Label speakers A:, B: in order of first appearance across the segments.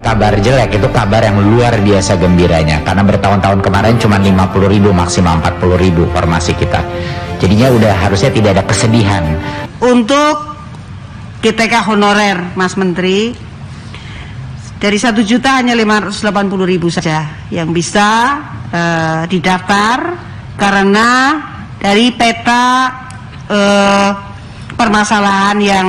A: Kabar jelek itu kabar yang luar biasa gembiranya, karena bertahun-tahun kemarin cuma 50.000 maksimal 40.000 formasi kita. Jadinya udah harusnya tidak ada kesedihan.
B: Untuk GTK honorer Mas Menteri, dari 1 juta hanya 580.000 saja yang bisa didaftar, karena dari peta permasalahan yang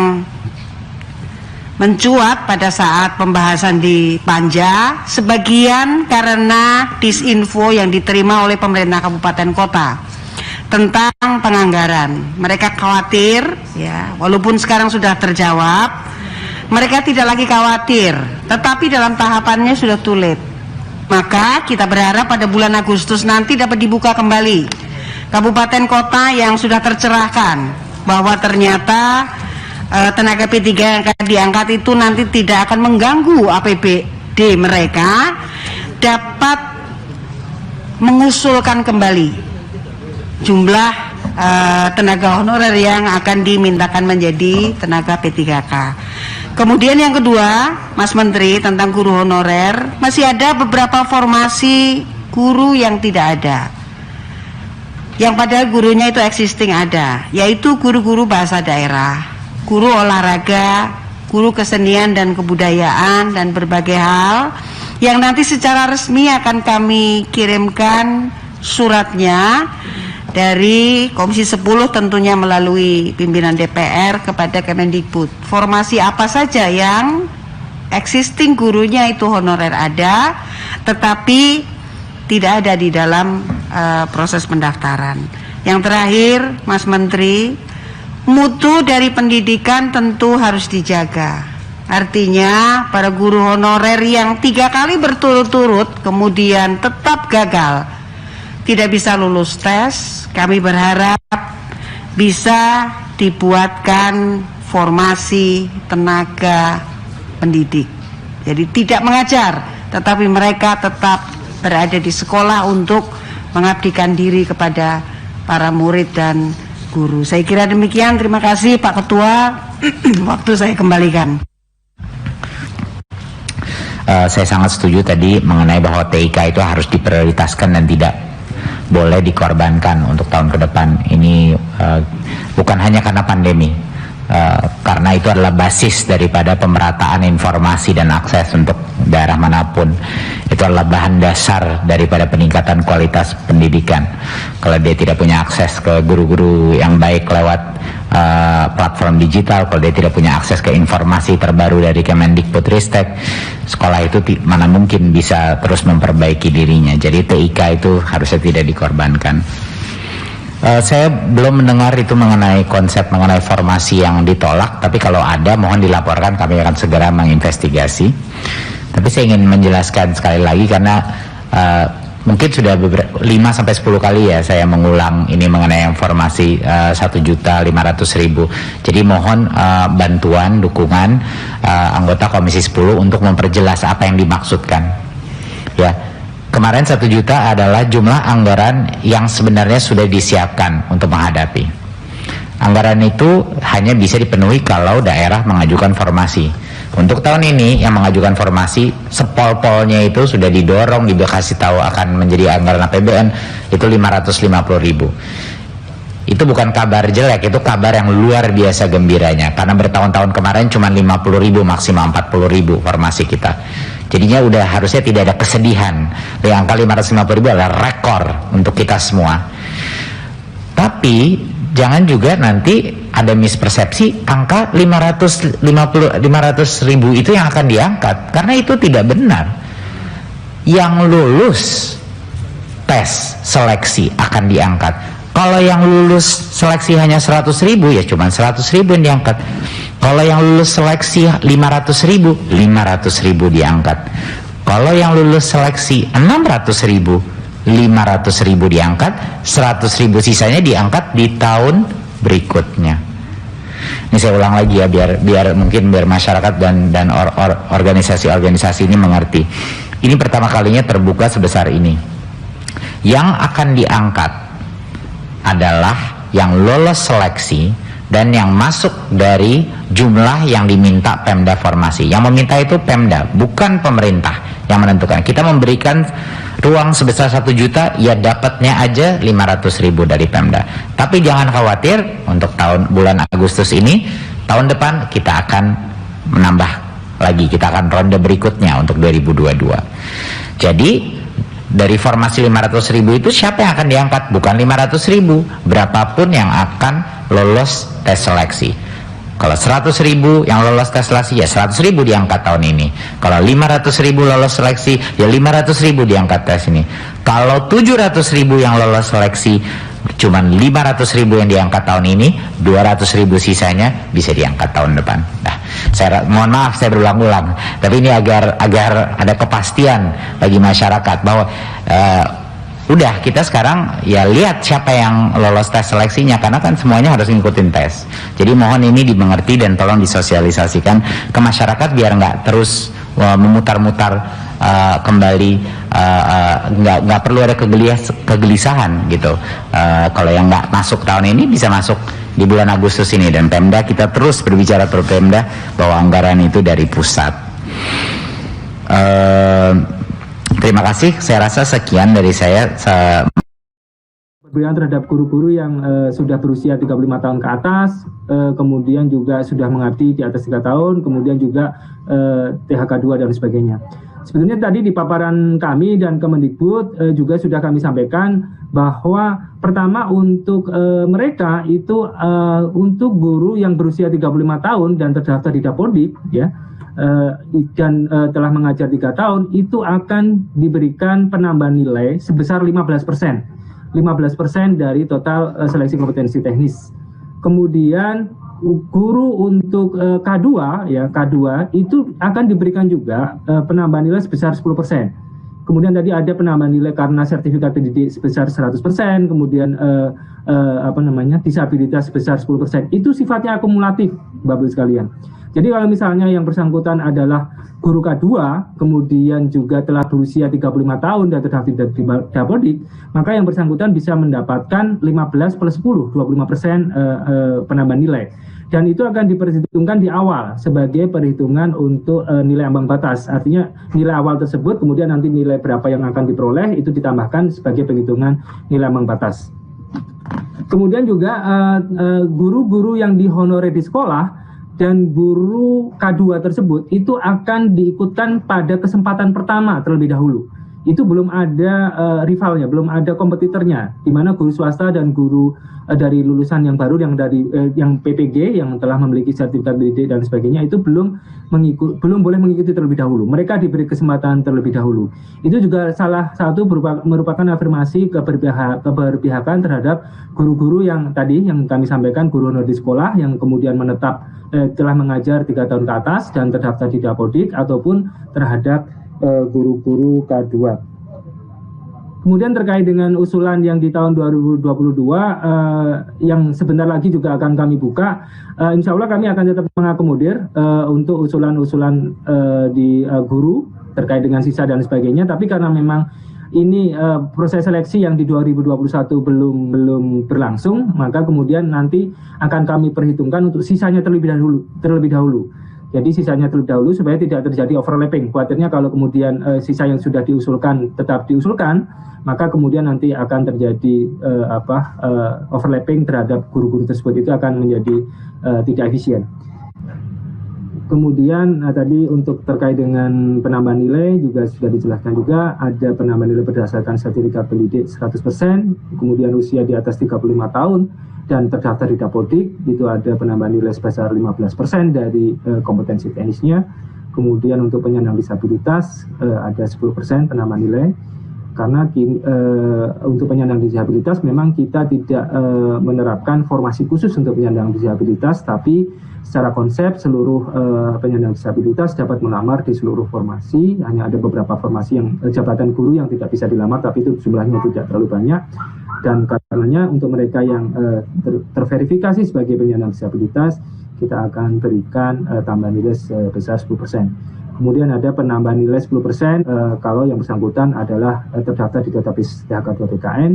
B: mencuat pada saat pembahasan di Panja, sebagian karena disinfo yang diterima oleh pemerintah kabupaten kota tentang penganggaran. Mereka khawatir, ya, walaupun sekarang sudah terjawab, mereka tidak lagi khawatir, tetapi dalam tahapannya sudah too late. Maka kita berharap pada bulan Agustus nanti dapat dibuka kembali kabupaten kota yang sudah tercerahkan bahwa ternyata tenaga P3 yang akan diangkat itu nanti tidak akan mengganggu APBD mereka, dapat mengusulkan kembali jumlah tenaga honorer yang akan dimintakan menjadi tenaga P3K. Kemudian yang kedua, Mas Menteri, tentang guru honorer, masih ada beberapa formasi guru yang tidak ada, yang padahal gurunya itu existing ada, yaitu guru-guru bahasa daerah, guru olahraga, guru kesenian dan kebudayaan, dan berbagai hal yang nanti secara resmi akan kami kirimkan suratnya dari Komisi 10 tentunya melalui pimpinan DPR kepada Kemendikbud. Formasi apa saja yang existing gurunya itu honorer ada, tetapi tidak ada di dalam proses pendaftaran. Yang terakhir, Mas Menteri, mutu dari pendidikan tentu harus dijaga. Artinya para guru honorer yang 3 kali berturut-turut kemudian tetap gagal, tidak bisa lulus tes, kami berharap bisa dibuatkan formasi tenaga pendidik. Jadi tidak mengajar, tetapi mereka tetap berada di sekolah untuk mengabdikan diri kepada para murid dan guru. Saya kira demikian. Terima kasih Pak Ketua. Waktu saya kembalikan.
A: Saya sangat setuju tadi mengenai bahwa TIK itu harus diprioritaskan dan tidak boleh dikorbankan untuk tahun ke depan. Ini bukan hanya karena pandemi, karena itu adalah basis daripada pemerataan informasi dan akses untuk daerah manapun. Itu adalah bahan dasar daripada peningkatan kualitas pendidikan. Kalau dia tidak punya akses ke guru-guru yang baik lewat platform digital, kalau dia tidak punya akses ke informasi terbaru dari Kemendikbudristek, sekolah itu mana mungkin bisa terus memperbaiki dirinya. Jadi TIK itu harusnya tidak dikorbankan. Saya belum mendengar itu mengenai konsep mengenai formasi yang ditolak, tapi kalau ada mohon dilaporkan, kami akan segera menginvestigasi. Tapi saya ingin menjelaskan sekali lagi karena mungkin sudah 5-10 kali ya saya mengulang ini mengenai informasi 1.500.000. Jadi mohon bantuan, dukungan anggota Komisi 10 untuk memperjelas apa yang dimaksudkan. Ya, kemarin 1 juta adalah jumlah anggaran yang sebenarnya sudah disiapkan untuk menghadapi. Anggaran itu hanya bisa dipenuhi kalau daerah mengajukan formasi. Untuk tahun ini yang mengajukan formasi, sepol-polnya itu sudah didorong, dikasih tahu akan menjadi anggaran APBN itu 550.000. Itu bukan kabar jelek, itu kabar yang luar biasa gembiranya, karena bertahun-tahun kemarin cuma 50.000 maksimal 40.000 formasi kita. Jadinya udah harusnya tidak ada kesedihan. Yang angka 550.000 adalah rekor untuk kita semua. Tapi jangan juga nanti ada mispersepsi angka 500.000 itu yang akan diangkat, karena itu tidak benar. Yang lulus tes seleksi akan diangkat. Kalau yang lulus seleksi hanya 100.000 ya cuma 100.000 yang diangkat. Kalau yang lulus seleksi 500.000, 500.000 diangkat. Kalau yang lulus seleksi 600.000, 500.000 diangkat, 100.000 sisanya diangkat di tahun berikutnya. Ini saya ulang lagi ya, biar masyarakat dan organisasi-organisasi ini mengerti. Ini pertama kalinya terbuka sebesar ini. Yang akan diangkat adalah yang lolos seleksi dan yang masuk dari jumlah yang diminta Pemda formasi. Yang meminta itu Pemda, bukan pemerintah yang menentukan. Kita memberikan ruang sebesar 1 juta, ya dapatnya aja 500.000 dari Pemda. Tapi jangan khawatir, untuk bulan Agustus ini, tahun depan kita akan menambah lagi, kita akan ronde berikutnya untuk 2022. Jadi dari formasi 500.000 itu siapa yang akan diangkat? Bukan 500.000, berapapun yang akan lolos tes seleksi. Kalau 100.000 yang lolos tes seleksi, ya 100.000 diangkat tahun ini. Kalau 500.000 lolos seleksi, ya 500.000 diangkat tes ini. Kalau 700.000 yang lolos seleksi, cuman 500.000 yang diangkat tahun ini, 200.000 sisanya bisa diangkat tahun depan. Nah, mohon maaf saya berulang-ulang, tapi ini agar ada kepastian bagi masyarakat bahwa udah kita sekarang ya lihat siapa yang lolos tes seleksinya, karena kan semuanya harus ngikutin tes. Jadi mohon ini dimengerti dan tolong disosialisasikan ke masyarakat biar nggak terus memutar-mutar kembali, nggak perlu ada kegelisahan gitu. Kalau yang nggak masuk tahun ini bisa masuk di bulan Agustus ini, dan Pemda kita terus berbicara per Pemda bahwa anggaran itu dari pusat. Terima kasih, saya rasa sekian dari saya.
C: Pemberian terhadap guru-guru yang sudah berusia 35 tahun ke atas, kemudian juga sudah mengabdi di atas 3 tahun, kemudian juga THK 2 dan sebagainya. Sebetulnya tadi di paparan kami dan Kemendikbud juga sudah kami sampaikan bahwa pertama untuk mereka itu untuk guru yang berusia 35 tahun dan terdaftar di Dapodik ya, dan telah mengajar 3 tahun, itu akan diberikan penambahan nilai sebesar 15%. 15% dari total seleksi kompetensi teknis. Kemudian guru untuk K2 ya, K2 itu akan diberikan juga penambahan nilai sebesar 10%. Kemudian tadi ada penambahan nilai karena sertifikat pendidik sebesar 100%, kemudian disabilitas sebesar 10%. Itu sifatnya akumulatif, Bapak Ibu sekalian. Jadi kalau misalnya yang bersangkutan adalah guru K2, kemudian juga telah berusia 35 tahun dan terdaftar di Dapodik, maka yang bersangkutan bisa mendapatkan 15 plus 10, 25% penambahan nilai. Dan itu akan diperhitungkan di awal sebagai perhitungan untuk nilai ambang batas. Artinya nilai awal tersebut, kemudian nanti nilai berapa yang akan diperoleh, itu ditambahkan sebagai penghitungan nilai ambang batas. Kemudian juga guru-guru yang dihonorer di sekolah dan guru K2 tersebut itu akan diikutkan pada kesempatan pertama terlebih dahulu. Itu belum ada rivalnya, belum ada kompetitornya, di mana guru swasta dan guru dari lulusan yang baru yang dari yang PPG yang telah memiliki sertifikat pendidik dan sebagainya itu belum boleh mengikuti terlebih dahulu. Mereka diberi kesempatan terlebih dahulu. Itu juga salah satu merupakan afirmasi keberpihakan terhadap guru-guru yang tadi yang kami sampaikan, guru honor di sekolah yang kemudian menetap telah mengajar 3 tahun ke atas dan terdaftar di Dapodik, ataupun terhadap guru-guru K2. Kemudian terkait dengan usulan yang di tahun 2022 yang sebentar lagi juga akan kami buka, insya Allah kami akan tetap mengakomodir untuk usulan-usulan di guru terkait dengan sisa dan sebagainya. Tapi karena memang ini proses seleksi yang di 2021 belum berlangsung, maka kemudian nanti akan kami perhitungkan untuk sisanya terlebih dahulu. Jadi sisanya terlebih dahulu supaya tidak terjadi overlapping. Khawatirnya kalau kemudian sisa yang sudah diusulkan tetap diusulkan, maka kemudian nanti akan terjadi overlapping terhadap guru-guru tersebut, itu akan menjadi tidak efisien. Kemudian tadi untuk terkait dengan penambahan nilai juga sudah dijelaskan juga, ada penambahan nilai berdasarkan sertifikat pendidik 100%, kemudian usia di atas 35 tahun dan terdaftar di Dapodik, itu ada penambahan nilai sebesar 15% dari kompetensi teknisnya. Kemudian untuk penyandang disabilitas ada 10% penambahan nilai. Karena untuk penyandang disabilitas memang kita tidak menerapkan formasi khusus untuk penyandang disabilitas, tapi secara konsep seluruh penyandang disabilitas dapat melamar di seluruh formasi. Hanya ada beberapa formasi yang jabatan guru yang tidak bisa dilamar, tapi itu jumlahnya tidak terlalu banyak. Dan karenanya untuk mereka yang terverifikasi sebagai penyandang disabilitas, kita akan berikan tambahan nilai sebesar 10%. Kemudian ada penambahan nilai 10% kalau yang bersangkutan adalah terdaftar di database THK 2 TKN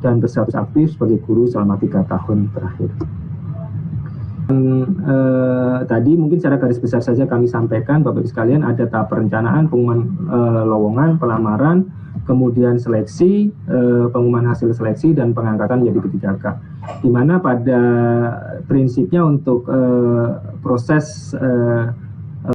C: dan berstatus aktif sebagai guru selama 3 tahun terakhir. Tadi mungkin secara garis besar saja kami sampaikan Bapak Ibu sekalian, ada tahap perencanaan, pengumuman lowongan, pelamaran, kemudian seleksi, pengumuman hasil seleksi, dan pengangkatan menjadi P3K. Di mana pada prinsipnya untuk proses